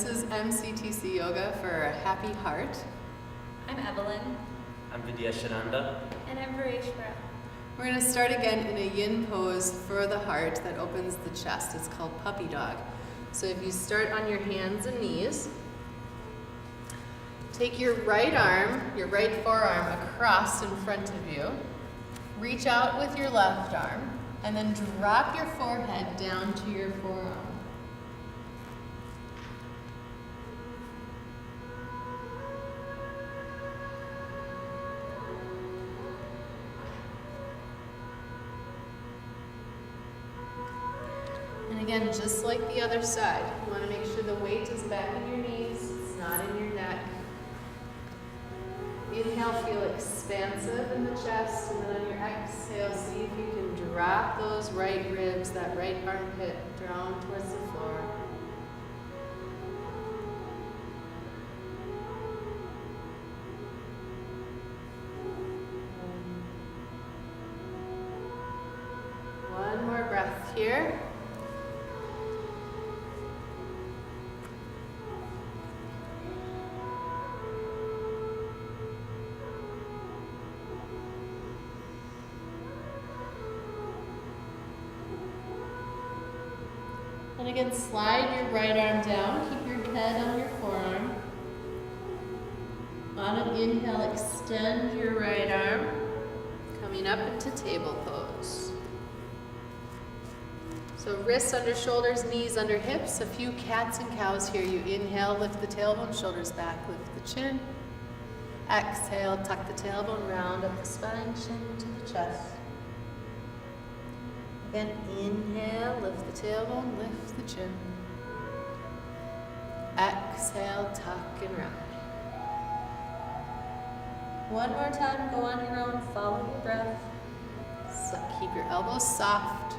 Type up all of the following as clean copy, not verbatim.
This is MCTC Yoga for a happy heart. I'm Evelyn. I'm Vidya Shananda. And I'm Vareshwara. We're going to start again in a yin pose for the heart that opens the chest. It's called puppy dog. So if you start on your hands and knees, take your right arm, your right forearm across in front of you. Reach out with your left arm and then drop your forehead down to your forearm. And again, just like the other side, you want to make sure the weight is back in your knees, it's not in your neck. Inhale, feel expansive in the chest, and then on your exhale, see if you can drop those right ribs, that right armpit down towards the floor. One more breath here. And again, slide your right arm down, keep your head on your forearm. On an inhale, extend your right arm, coming up into table pose. So wrists under shoulders, knees under hips, a few cats and cows here. You inhale, lift the tailbone, shoulders back, lift the chin. Exhale, tuck the tailbone, round up the spine, chin to the chest. Again, inhale, lift the tailbone, lift the chin. Exhale, tuck and round. One more time, go on your own, follow your breath. So keep your elbows soft.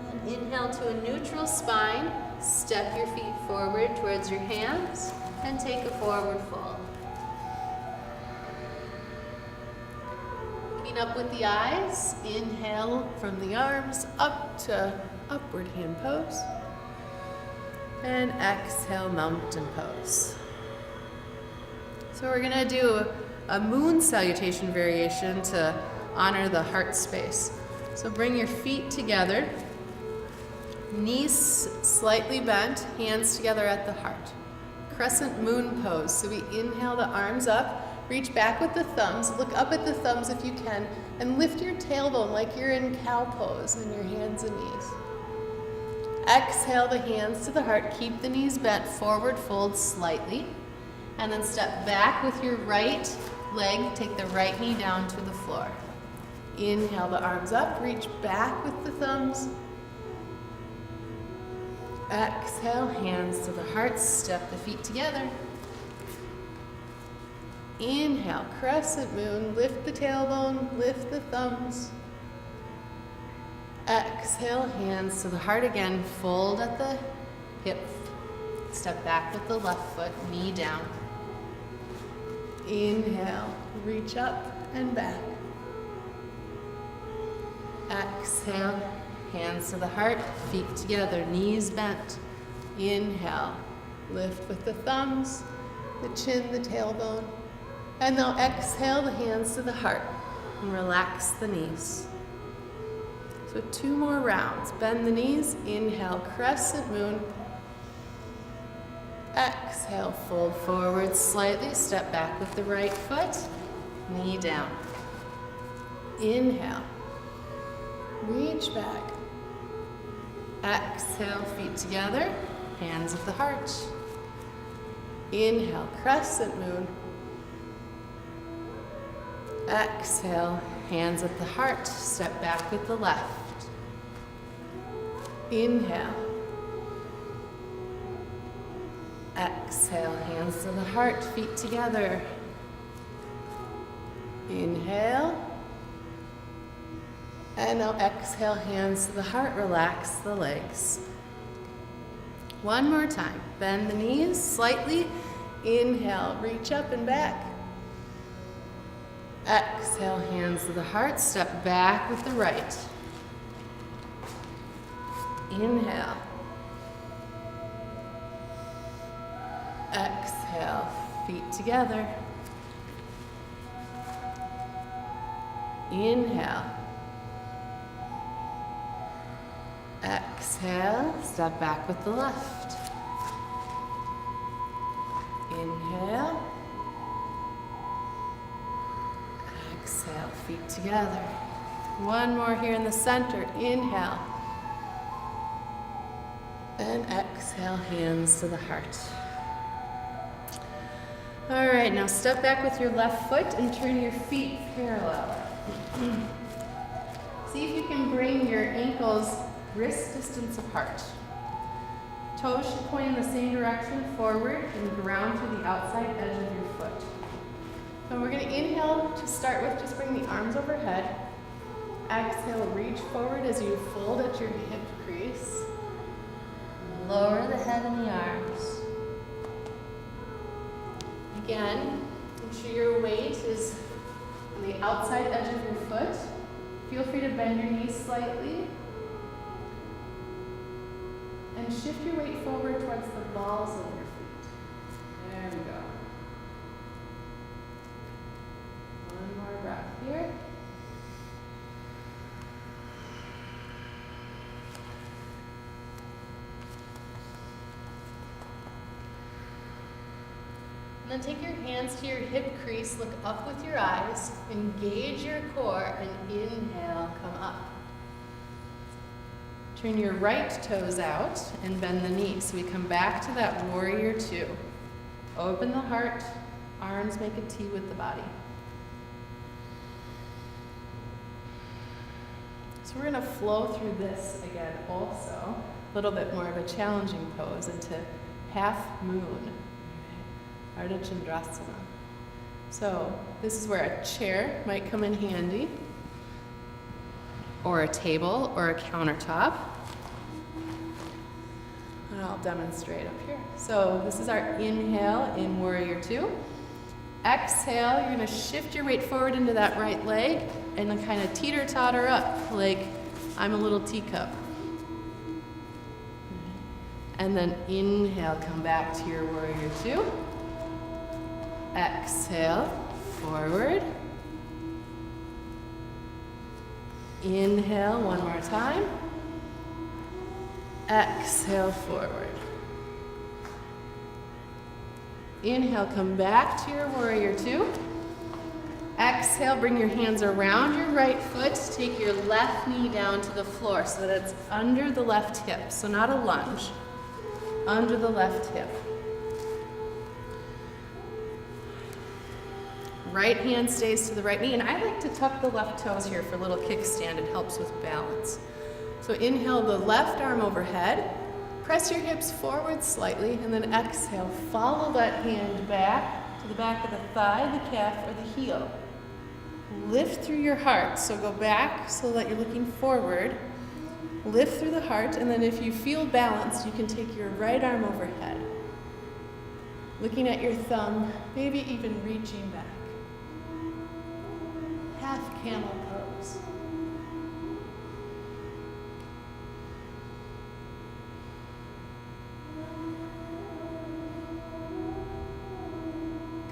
And inhale to a neutral spine. Step your feet forward towards your hands and take a forward fold. Up with the eyes, inhale from the arms up to upward hand pose, and exhale mountain pose. So we're going to do a moon salutation variation to honor the heart space. So bring your feet together, knees slightly bent, hands together at the heart. Crescent moon pose. So we inhale the arms up. Reach back with the thumbs, look up at the thumbs if you can, and lift your tailbone like you're in cow pose in your hands and knees. Exhale the hands to the heart, keep the knees bent, forward fold slightly, and then step back with your right leg, take the right knee down to the floor. Inhale the arms up, reach back with the thumbs. Exhale, hands to the heart, step the feet together. Inhale, crescent moon, lift the tailbone, lift the thumbs. Exhale, hands to the heart again, fold at the hip. Step back with the left foot, knee down. Inhale, reach up and back. Exhale, hands to the heart, feet together, knees bent. Inhale, lift with the thumbs, the chin, the tailbone. And now exhale the hands to the heart and relax the knees. So 2 more rounds. Bend the knees, inhale, crescent moon. Exhale, fold forward slightly, step back with the right foot, knee down. Inhale, reach back. Exhale, feet together, hands at the heart. Inhale, crescent moon. Exhale, hands at the heart, step back with the left. Inhale. Exhale, hands to the heart, feet together. Inhale. And now exhale, hands to the heart, relax the legs. One more time, bend the knees slightly. Inhale, reach up and back. Exhale, hands to the heart. Step back with the right. Inhale. Exhale, feet together. Inhale. Exhale, step back with the left. Inhale. Exhale, feet together. One more here in the center. Inhale. And exhale, hands to the heart. All right, now step back with your left foot and turn your feet parallel. See if you can bring your ankles wrist distance apart. Toes should point in the same direction forward and ground through the outside edge of your foot. So we're going to inhale to start with, just bring the arms overhead. Exhale, reach forward as you fold at your hip crease. Lower the head and the arms. Again, ensure your weight is on the outside edge of your foot. Feel free to bend your knees slightly. And shift your weight forward towards the balls of your feet. There we go. One more breath here. And then take your hands to your hip crease, look up with your eyes, engage your core, and inhale, come up. Turn your right toes out and bend the knees. So we come back to that warrior two. Open the heart, arms make a T with the body. So we're going to flow through this again also, a little bit more of a challenging pose into half moon. Ardha Chandrasana. So this is where a chair might come in handy, or a table, or a countertop. And I'll demonstrate up here. So this is our inhale in warrior two. Exhale, you're going to shift your weight forward into that right leg and then kind of teeter-totter up like I'm a little teacup. And then inhale, come back to your warrior two. Exhale, forward. Inhale, one more time. Exhale, forward. Inhale, come back to your warrior two. Exhale, bring your hands around your right foot. Take your left knee down to the floor so that it's under the left hip. So not a lunge, under the left hip. Right hand stays to the right knee, and I like to tuck the left toes here for a little kickstand. It helps with balance. So inhale the left arm overhead, press your hips forward slightly, and then exhale. Follow that hand back to the back of the thigh, the calf, or the heel. Lift through your heart, so go back so that you're looking forward. Lift through the heart, and then if you feel balanced, you can take your right arm overhead. Looking at your thumb, maybe even reaching back. Half camel pose.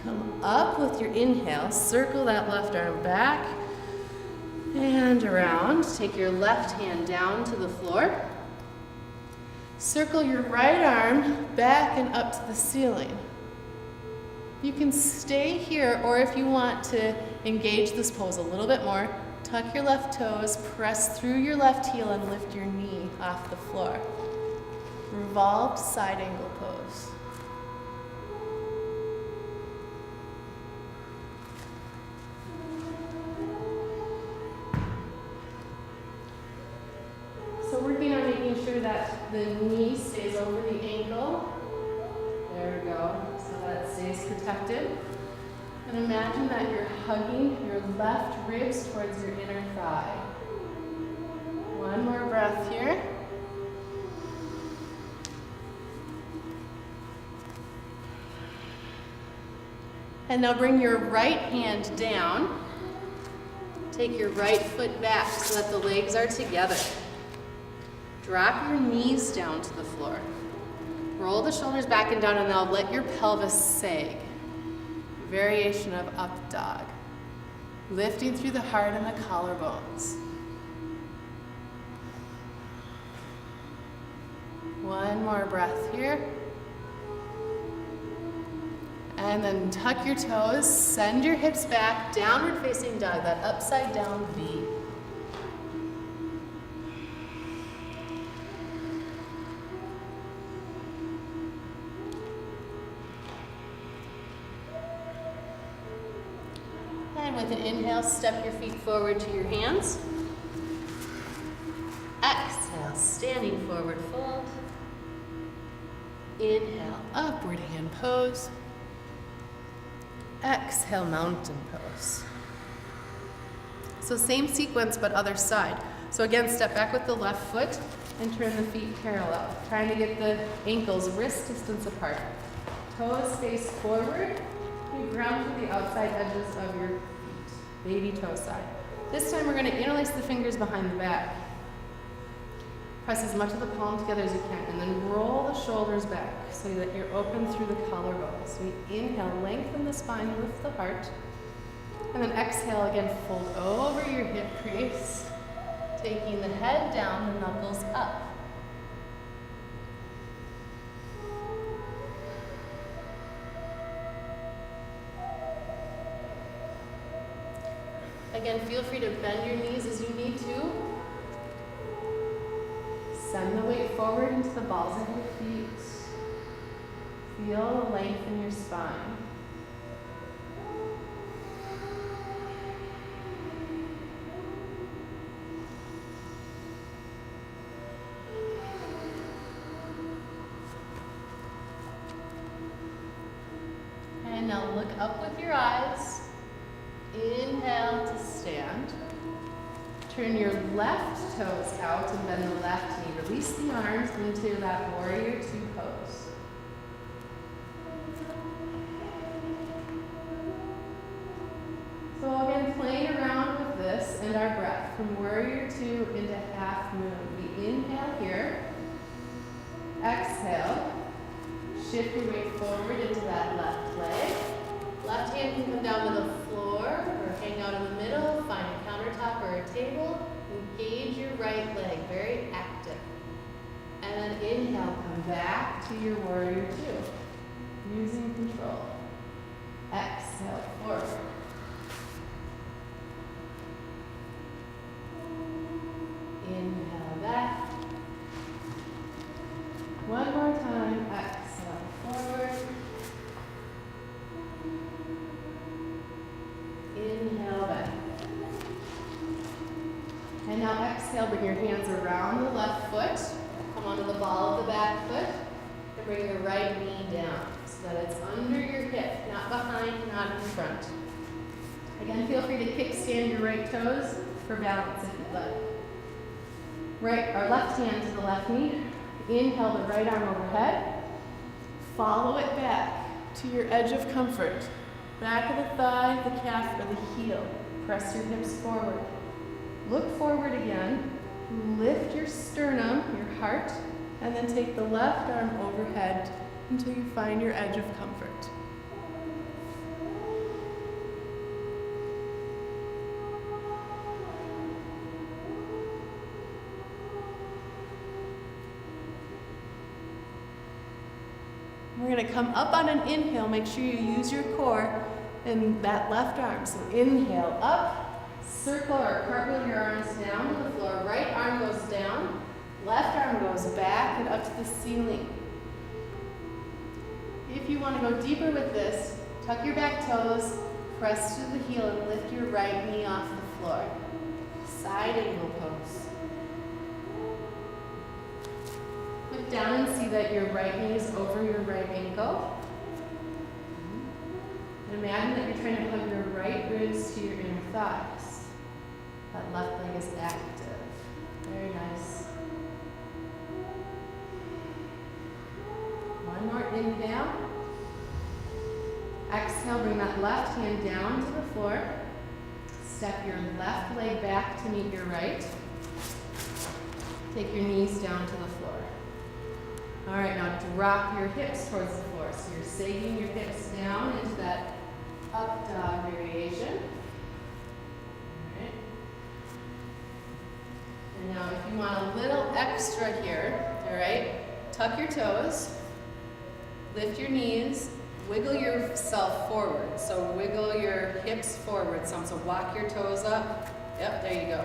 Come up with your inhale, circle that left arm back and around. Take your left hand down to the floor. Circle your right arm back and up to the ceiling. You can stay here, or if you want to engage this pose a little bit more, tuck your left toes, press through your left heel, and lift your knee off the floor. Revolved side angle pose. So working on making sure that the knee stays over the ankle. There we go, so that it stays protected. And imagine that you're hugging your left ribs towards your inner thigh. One more breath here. And now bring your right hand down Take your right foot back so that the legs are together. Drop your knees down to the floor. Roll the shoulders back and down, and now let your pelvis sag. Variation of up dog. Lifting through the heart and the collarbones. One more breath here. And then tuck your toes, send your hips back, downward facing dog, that upside down V. And with an inhale, step your feet forward to your hands. Exhale, standing forward fold. Inhale, upward hand pose. Exhale, mountain pose. So same sequence, but other side. So again, step back with the left foot and turn the feet parallel. Trying to get the ankles wrist distance apart. Toes face forward. You ground to the outside edges of your feet. Baby toe side. This time we're going to interlace the fingers behind the back. Press as much of the palm together as you can, and then roll the shoulders back so that you're open through the collarbones. So we inhale, lengthen the spine, lift the heart, and then exhale again, fold over your hip crease, taking the head down, the knuckles up. Again, feel free to bend your knees as you need to. Send the weight forward into the balls of your feet. Feel the length in your spine. And now look up with your eyes. Inhale to stand. Turn your left toes out and bend the left knee. Release the arms into that warrior two pose. So again, playing around with this and our breath from warrior two into half moon. We inhale here. Exhale. Shift your weight forward into that left leg. Left hand can come down to the floor or hang out in the middle. Find a countertop or a table. Engage your right leg, very active. And then inhale, come back to your warrior two, using control. Exhale, forward. Inhale back. One more time, exhale, forward. Inhale back. And now exhale, bring your hands around the left foot. Come onto the ball of the back foot. And bring your right knee down so that it's under your hip, not behind, not in front. Again, feel free to kickstand your right toes for balance if you'd like. Right, or left hand to the left knee. Inhale the right arm overhead. Follow it back to your edge of comfort. Back of the thigh, the calf, or the heel. Press your hips forward. Look forward again. Lift your sternum, your heart, and then take the left arm overhead until you find your edge of comfort. We're going to come up on an inhale. Make sure you use your core in that left arm. So inhale up, circle or cartwheel your arms down to the floor. Right arm goes down, left arm goes back and up to the ceiling. If you want to go deeper with this, tuck your back toes, press to the heel and lift your right knee off the floor. Side angle pose. Look down and see that your right knee is over your right ankle. And imagine that you're trying to hug your right ribs to your inner thighs. That left leg is active. Very nice. One more inhale. Exhale, bring that left hand down to the floor. Step your left leg back to meet your right. Take your knees down to the floor. All right, now drop your hips towards the floor. So you're sagging your hips down into that up dog variation. All right. And now if you want a little extra here, all right, tuck your toes, lift your knees, wiggle yourself forward. So wiggle your hips forward some. So walk your toes up. Yep, there you go.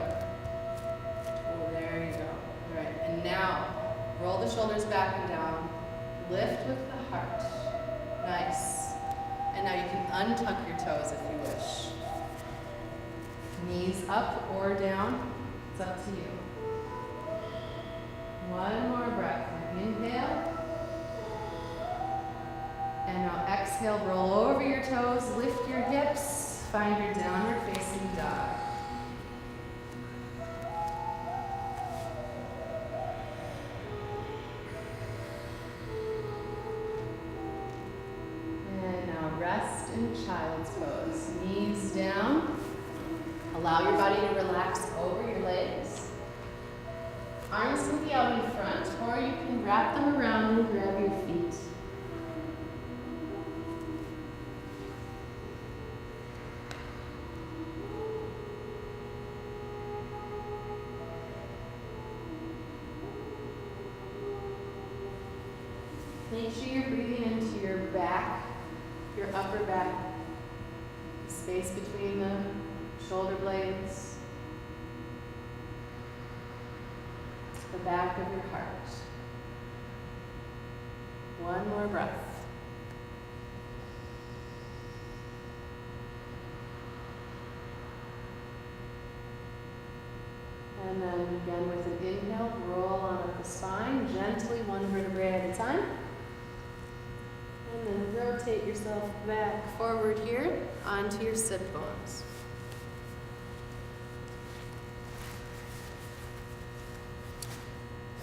Oh, there you go. All right, and now roll the shoulders back and down. Lift with the heart. Nice. And now you can untuck your toes if you wish. Knees up or down. It's up to you. One more breath. Inhale. And now exhale, roll over your toes, lift your hips, find your downward facing dog. And now rest in child's pose. Knees down. Allow your body to relax over your legs. Arms can be out in front, or you can wrap them around and grab your feet. Make sure you're breathing into your back, your upper back, the space between the shoulder blades, the back of your heart. One more breath. And then again with an inhale, roll on up the spine, gently one vertebrae at a time. And then rotate yourself back forward here onto your sit bones.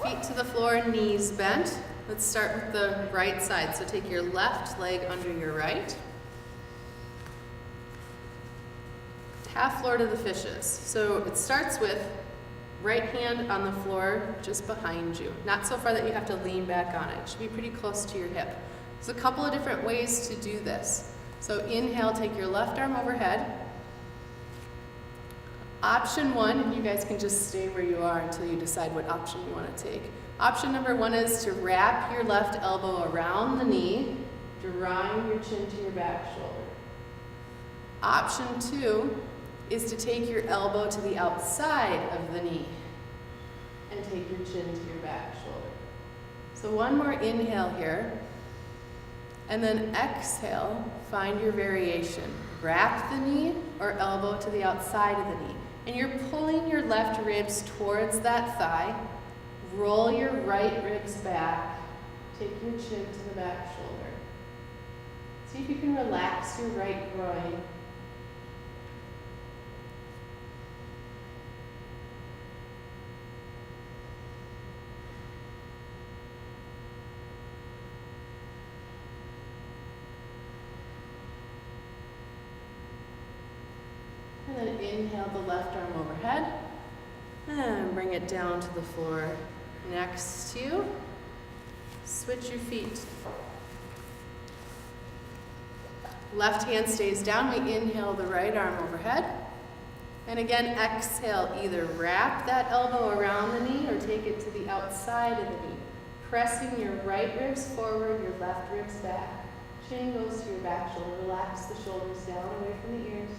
Feet to the floor, knees bent. Let's start with the right side. So take your left leg under your right. Half floor to the fishes. So it starts with right hand on the floor just behind you. Not so far that you have to lean back on it. It should be pretty close to your hip. There's a couple of different ways to do this. So inhale, take your left arm overhead. Option one, and you guys can just stay where you are until you decide what option you want to take. Option number one is to wrap your left elbow around the knee, drawing your chin to your back shoulder. Option two is to take your elbow to the outside of the knee and take your chin to your back shoulder. So one more inhale here. And then exhale, find your variation. Wrap the knee or elbow to the outside of the knee. And you're pulling your left ribs towards that thigh. Roll your right ribs back. Take your chin to the back shoulder. See if you can relax your right groin. And then inhale the left arm overhead. And bring it down to the floor next to you. Switch your feet. Left hand stays down. We inhale the right arm overhead. And again, exhale. Either wrap that elbow around the knee or take it to the outside of the knee. Pressing your right ribs forward, your left ribs back. Chin goes to your back shoulder. Relax the shoulders down away from the ears.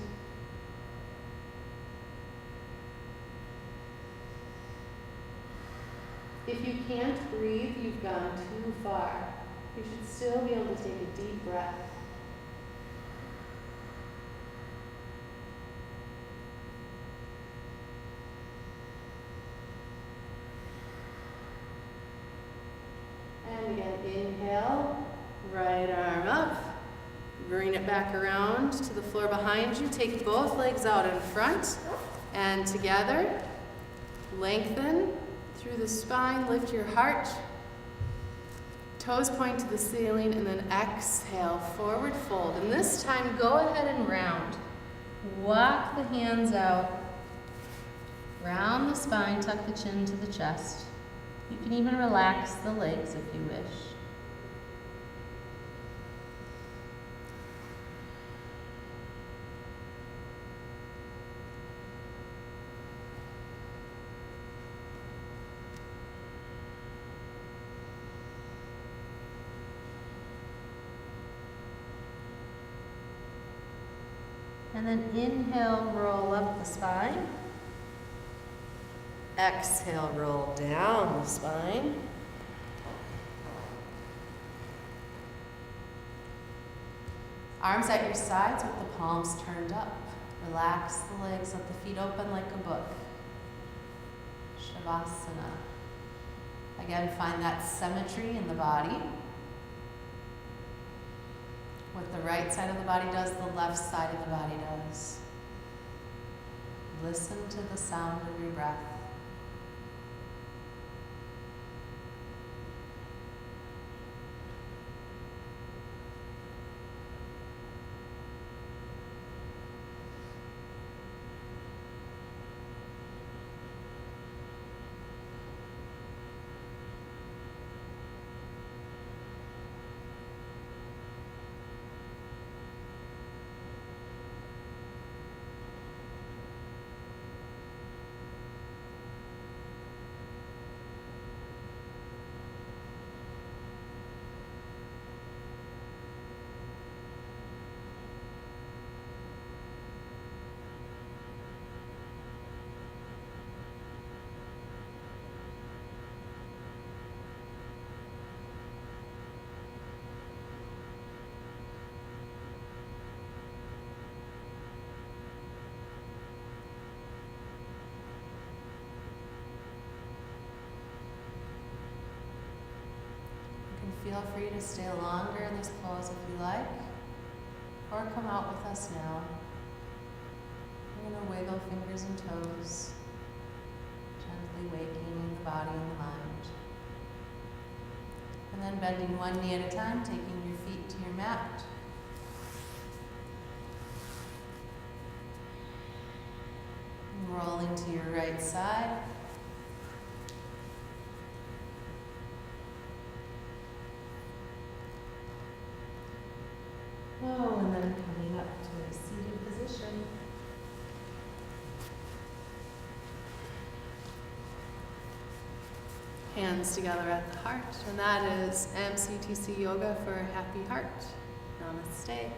If you can't breathe, you've gone too far. You should still be able to take a deep breath. And again, inhale, right arm up. Bring it back around to the floor behind you. Take both legs out in front and together. Lengthen through the spine, lift your heart. Toes point to the ceiling, and then exhale, forward fold. And this time, go ahead and round. Walk the hands out, round the spine, tuck the chin to the chest. You can even relax the legs if you wish. And then inhale, roll up the spine. Exhale, roll down the spine. Arms at your sides with the palms turned up. Relax the legs, let the feet open like a book. Shavasana. Again, find that symmetry in the body. What the right side of the body does, the left side of the body does. Listen to the sound of your breath. Feel free to stay longer in this pose if you like, or come out with us now. We're going to wiggle fingers and toes, gently waking the body and the mind. And then bending one knee at a time, taking your feet to your mat. And rolling to your right side. Oh, and then coming up to a seated position. Hands together at the heart, and that is MCTC Yoga for a Happy Heart. Namaste.